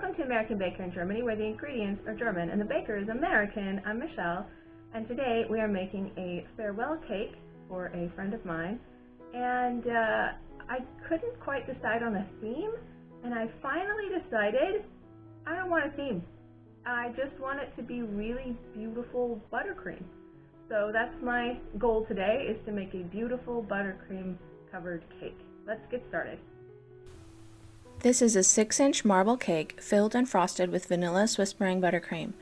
Welcome to American Baker in Germany, where the ingredients are German and the baker is American. I'm Michelle, and today we are making a farewell cake for a friend of mine. And I couldn't quite decide on a theme, and I finally decided I don't want a theme. I just want it to be really beautiful buttercream. So that's my goal today, is to make a beautiful buttercream covered cake. Let's get started. This is a 6-inch marble cake filled and frosted with vanilla Swiss meringue buttercream.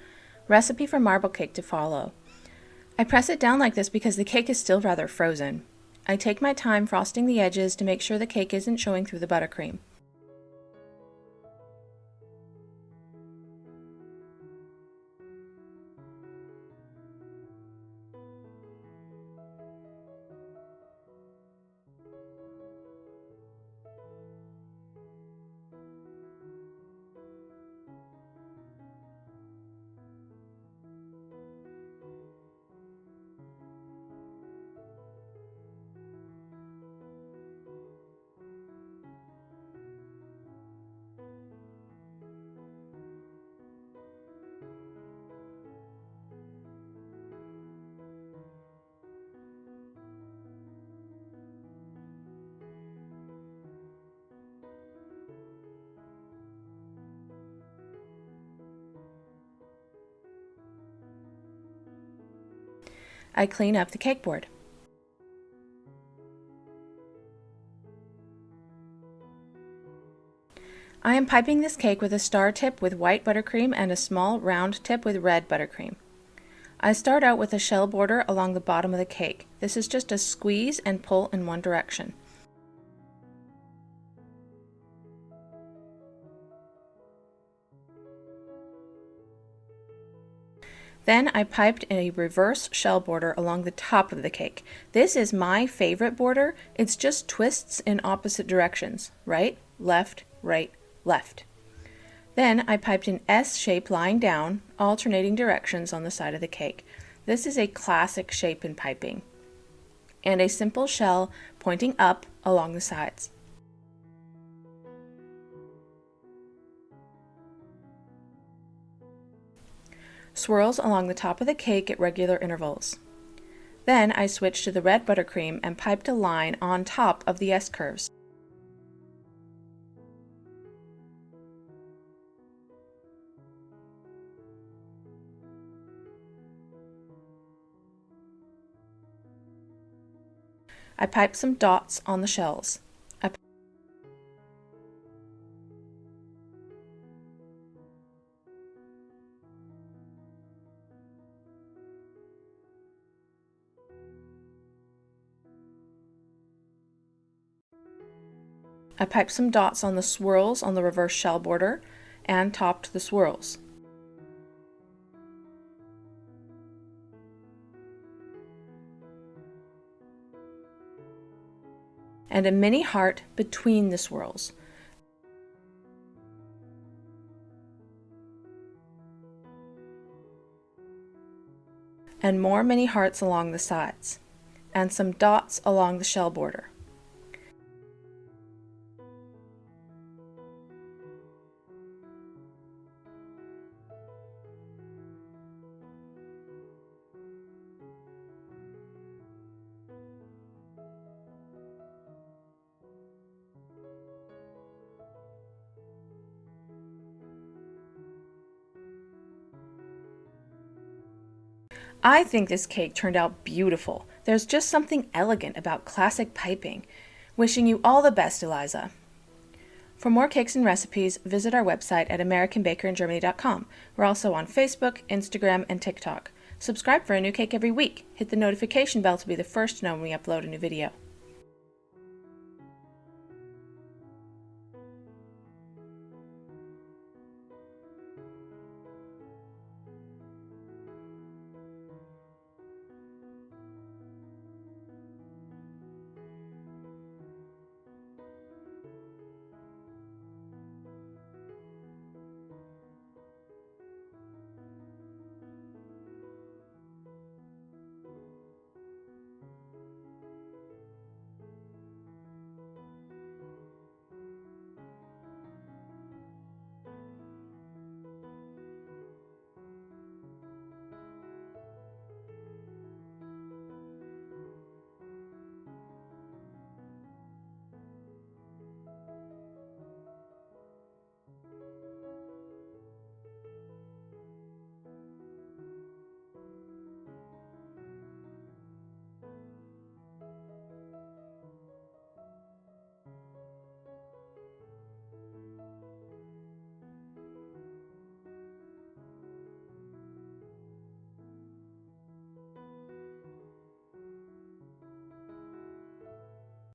Recipe for marble cake to follow. I press it down like this because the cake is still rather frozen. I take my time frosting the edges to make sure the cake isn't showing through the buttercream. I clean up the cake board. I am piping this cake with a star tip with white buttercream and a small round tip with red buttercream. I start out with a shell border along the bottom of the cake. This is just a squeeze and pull in one direction. Then I piped a reverse shell border along the top of the cake. This is my favorite border. It's just twists in opposite directions. Right, left, right, left. Then I piped an S shape lying down, alternating directions on the side of the cake. This is a classic shape in piping. And a simple shell pointing up along the sides. Swirls along the top of the cake at regular intervals. Then I switched to the red buttercream and piped a line on top of the S-curves. I piped some dots on the shells. I piped some dots on the swirls on the reverse shell border and topped the swirls. And a mini heart between the swirls. And more mini hearts along the sides. And some dots along the shell border. I think this cake turned out beautiful. There's just something elegant about classic piping. Wishing you all the best, Eliza. For more cakes and recipes, visit our website at AmericanBakerInGermany.com. We're also on Facebook, Instagram, and TikTok. Subscribe for a new cake every week. Hit the notification bell to be the first to know when we upload a new video.